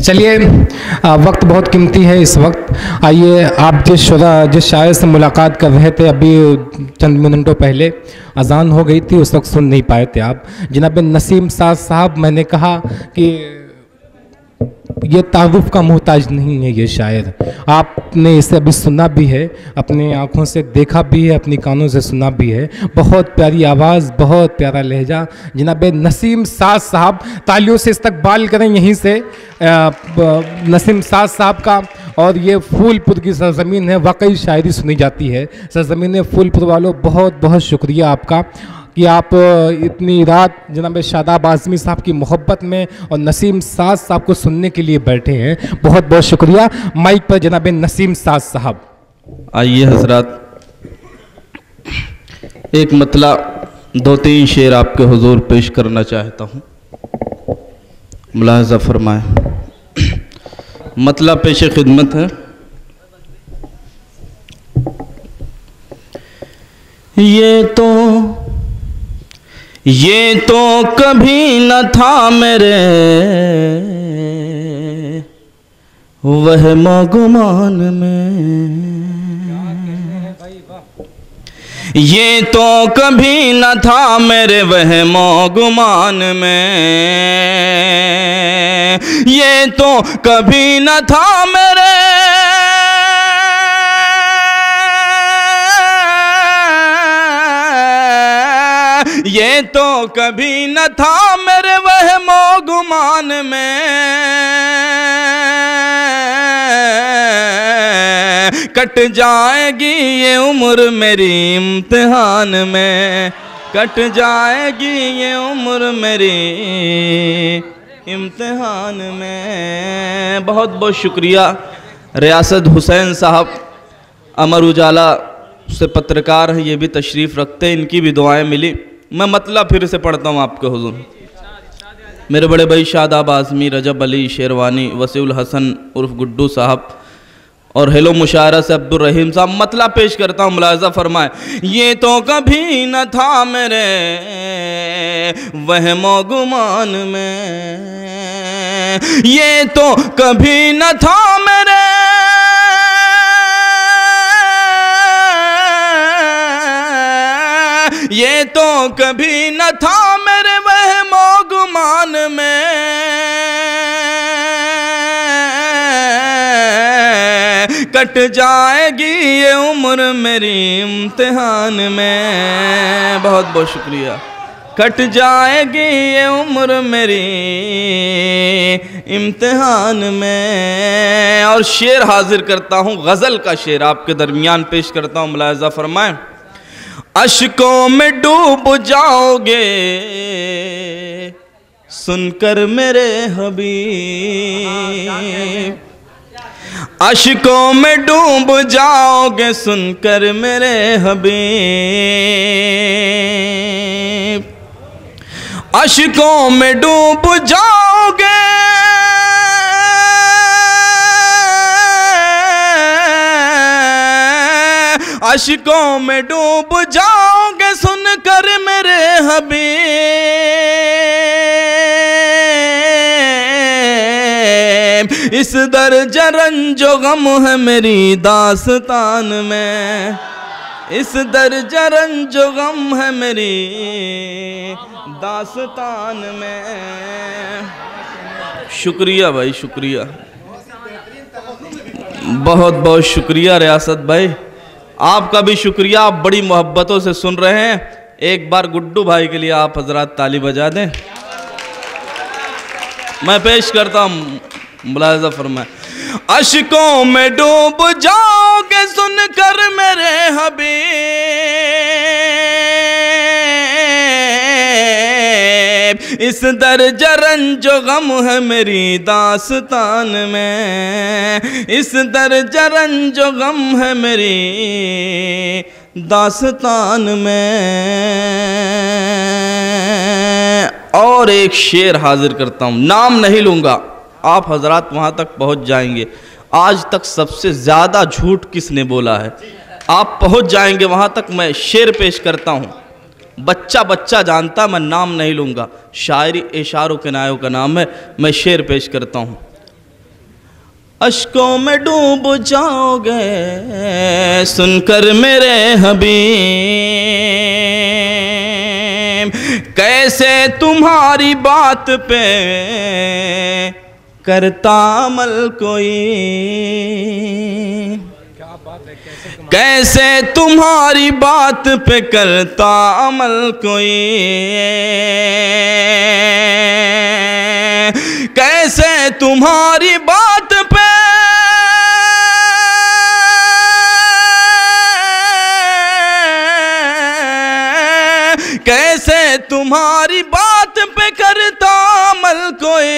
चलिए, वक्त बहुत कीमती है इस वक्त। आइए, आप जिस शायर से मुलाकात कर रहे थे अभी चंद मिनटों पहले, अजान हो गई थी, उस वक्त सुन नहीं पाए थे आप। जनाब नसीम साद साहब, मैंने कहा कि ये तारुफ का मोहताज नहीं है ये शायर। आपने इसे अभी सुना भी है, अपनी आँखों से देखा भी है, अपनी कानों से सुना भी है। बहुत प्यारी आवाज़, बहुत प्यारा लहजा। जनाब नसीम साद साहब, तालियों से इस्तकबाल करें यहीं से नसीम साद साहब का। और ये फूलपुर की सरज़मीन है, वाकई शायरी सुनी जाती है सरज़मीन फूलपुर वालों। बहुत बहुत शुक्रिया आपका कि आप इतनी रात जनाब शादाब आज़मी साहब की मोहब्बत में और नसीम साद साहब को सुनने के लिए बैठे हैं। बहुत बहुत शुक्रिया। माइक पर जनाब नसीम साद साहब। आइए हजरात, एक मतला 2-3 शेर आपके हुजूर पेश करना चाहता हूँ, मुलाहज़ा फरमाएं। मतला पेश खिदमत है। ये तो कभी न था मेरे वहम गुमान में, ये तो कभी न था मेरे वहम गुमान में, ये तो कभी न था मेरे ये तो कभी न था मेरे वहमो गुमान में, कट जाएगी ये उम्र मेरी इम्तिहान में, कट जाएगी ये उम्र मेरी इम्तिहान में। बहुत बहुत शुक्रिया। रियासत हुसैन साहब अमर उजाला से पत्रकार हैं, ये भी तशरीफ़ रखते हैं, इनकी भी दुआएं मिली। मैं मतलब फिर से पढ़ता हूँ आपके हुजूर। मेरे बड़े भाई शादाब आज़मी, रजब अली शेरवानी, वसीउल हसन उर्फ गुड्डू साहब और हेलो मुशायरा से अब्दुल रहीम साहब। मतलब पेश करता हूँ, मुलाज़ा फरमाए। ये तो कभी न था मेरे वहमो गुमान में, ये तो कभी न था मेरे ये तो कभी न था मेरे वहमो गुमान में, कट जाएगी ये उम्र मेरी इम्तिहान में। बहुत बहुत शुक्रिया। कट जाएगी ये उम्र मेरी इम्तिहान में। और शेर हाजिर करता हूँ, गज़ल का शेर आपके दरमियान पेश करता हूँ, मुलाहज़ा फरमाएं। अश्कों में डूब जाओगे सुनकर मेरे हबीब, अश्कों में डूब जाओगे सुनकर मेरे हबीब, अश्कों में डूब जाओगे अश्कों में डूब जाओगे सुनकर मेरे हबीब, इस दर्जा रंजो गम है मेरी दास्तान में, इस दर्जा रंजो गम है मेरी दास्तान में। शुक्रिया भाई, शुक्रिया, बहुत बहुत शुक्रिया रियासत भाई, आपका भी शुक्रिया। आप बड़ी मोहब्बतों से सुन रहे हैं। एक बार गुड्डू भाई के लिए आप हजरात ताली बजा दें। मैं पेश करता हूँ, मुलाहज़ा फरमाएं। अश्कों में डूब जाओगे सुनकर मेरे हबीब, इस दर्जा रंजो गम है मेरी दास्तान में, इस दर्जा रंजो गम है मेरी दास्तान में। और एक शेर हाजिर करता हूँ, नाम नहीं लूँगा, आप हजरात वहाँ तक पहुँच जाएंगे। आज तक सबसे ज़्यादा झूठ किसने बोला है, आप पहुँच जाएंगे वहाँ तक। मैं शेर पेश करता हूँ, बच्चा बच्चा जानता, मैं नाम नहीं लूँगा, शायरी इशारों के नायों का नाम है। मैं शेर पेश करता हूँ। अश्कों में डूब जाओगे सुनकर मेरे हबीब, कैसे तुम्हारी बात पे करता अमल कोई, कैसे तुम्हारी बात पे करता अमल कोई, कैसे तुम्हारी बात पे कैसे तुम्हारी बात पे करता अमल कोई,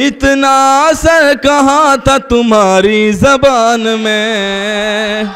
इतना असर कहाँ था तुम्हारी ज़बान में,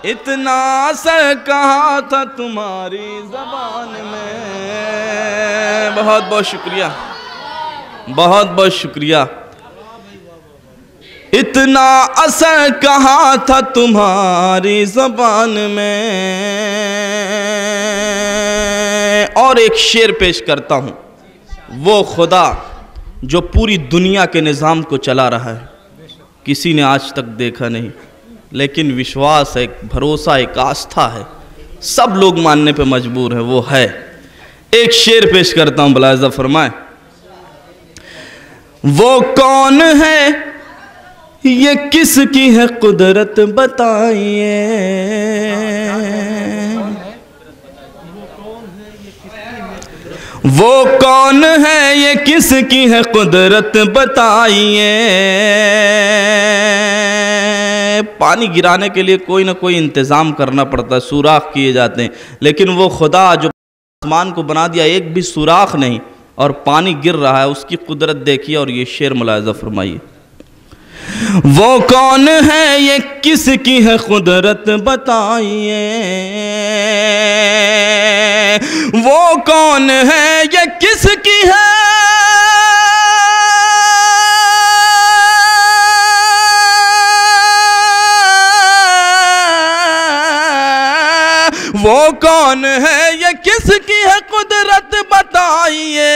इतना असर कहाँ था तुम्हारी ज़बान में। बहुत बहुत शुक्रिया, बहुत बहुत शुक्रिया। इतना असर कहाँ था तुम्हारी ज़बान में। और एक शेर पेश करता हूँ। वो खुदा जो पूरी दुनिया के निज़ाम को चला रहा है, किसी ने आज तक देखा नहीं, लेकिन विश्वास है, एक भरोसा, एक आस्था है, सब लोग मानने पे मजबूर है, वो है। एक शेर पेश करता हूँ, मुलाहिज़ा फरमाए। वो कौन है, ये किसकी है कुदरत बताइए, वो कौन है, ये किसकी है कुदरत बताइए। पानी गिराने के लिए कोई ना कोई इंतज़ाम करना पड़ता है, सुराख किए जाते हैं, लेकिन वो खुदा जो आसमान को बना दिया, एक भी सुराख नहीं और पानी गिर रहा है, उसकी कुदरत देखिए। और ये शेर मुलाहिज़ा फरमाइए। वो कौन है, ये किसकी है कुदरत बताइए, वो कौन है, ये किसकी है, वो कौन है, ये किसकी है कुदरत बताइए।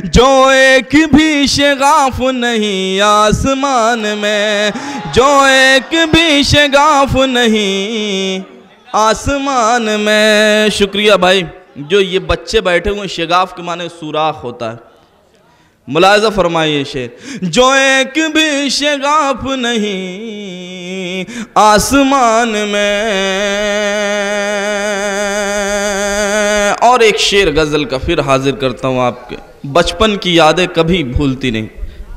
जो एक भी शगाफ नहीं आसमान में, जो एक भी शगाफ नहीं आसमान में। शुक्रिया भाई। जो ये बच्चे बैठे हुए, शगाफ के माने सुराख होता है। मुलाहिज़ा फरमाइए शेर। जो एक भी शगाफ नहीं आसमान में। और एक शेर गज़ल का फिर हाजिर करता हूँ आपके। बचपन की यादें कभी भूलती नहीं।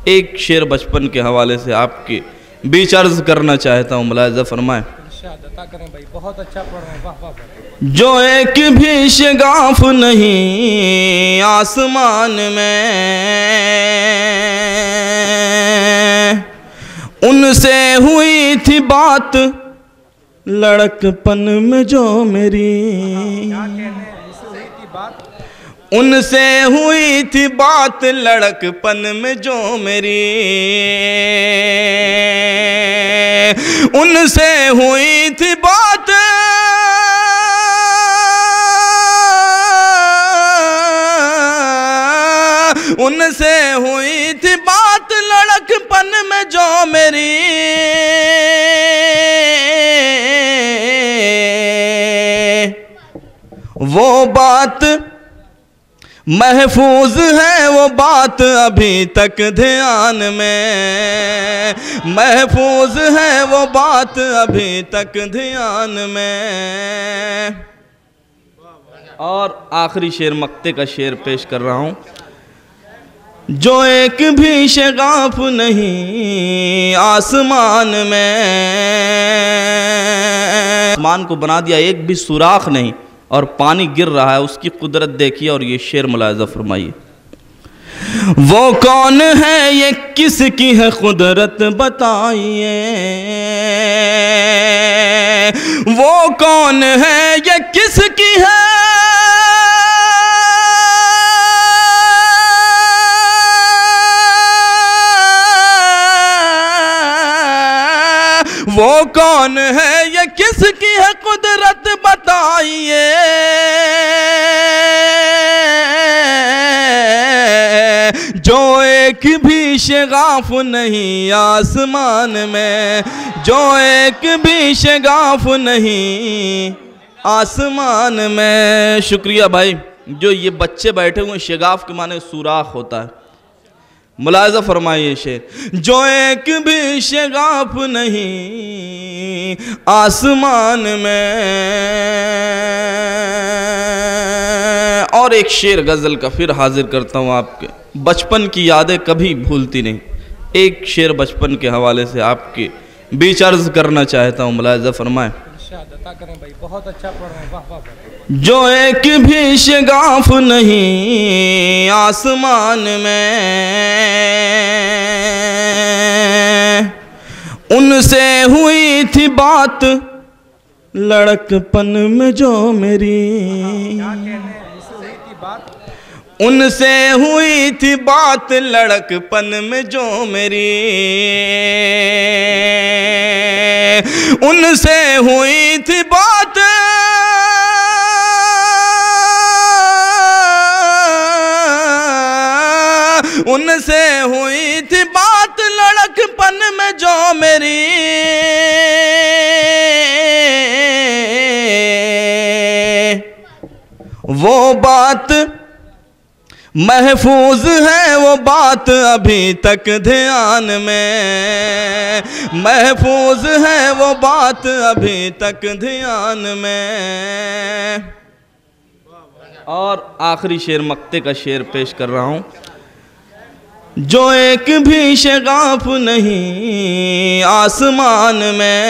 एक शेर बचपन के हवाले से आपके बीच अर्ज करना चाहता हूँ, मुलाहिज़ा फरमाएं। बहुत अच्छा पढ़ रहे हैं, वाह वाह। जो एक भी शगाफ नहीं आसमान में, उनसे हुई थी बात लड़कपन में जो मेरी, उनसे हुई थी बात लड़कपन में जो मेरी, उनसे हुई थी बात उनसे हुई थी बात लड़कपन में जो मेरी। वो बात महफूज है, वो बात अभी तक ध्यान में, महफूज है वो बात अभी तक ध्यान में। और आखिरी शेर मक्ते का शेर पेश कर रहा हूँ। जो एक भी शगाफ नहीं आसमान में, आसमान को बना दिया, एक भी सुराख नहीं और पानी गिर रहा है, उसकी कुदरत देखिए। और ये शेर मुलाहिज़ा फरमाइए। वो कौन है, ये किसकी है कुदरत बताइए, वो कौन है, ये किसकी है, वो कौन है, ये किसकी है कुदरत बात बताइए, जो एक भी शगाफ नहीं आसमान में, जो एक भी शगाफ नहीं आसमान में। शुक्रिया भाई। जो ये बच्चे बैठे हुए, शगाफ के माने सुराख होता है, मुलाज़ा फरमाइए शेर। जो एक भी शगाफ नहीं आसमान में। और एक शेर गज़ल का फिर हाजिर करता हूँ आपके, बचपन की यादें कभी भूलती नहीं। एक शेर बचपन के हवाले से आपके बीच अर्ज करना चाहता हूँ, मुलाज़ा फरमाए। बहुत अच्छा पढ़ रहे हैं, वाह वाह। जो एक भी शगाफ नहीं आसमान में, उनसे हुई थी बात लड़कपन में जो मेरी, उनसे हुई थी बात लड़कपन में जो मेरी, उनसे हुई थी बात उनसे हुई थी बात लड़कपन में जो मेरी, वो बात महफूज है, वो बात अभी तक ध्यान में, महफूज है वो बात अभी तक ध्यान में। और आखिरी शेर मक्ते का शेर पेश कर रहा हूँ। जो एक भी शगाफ नहीं आसमान में,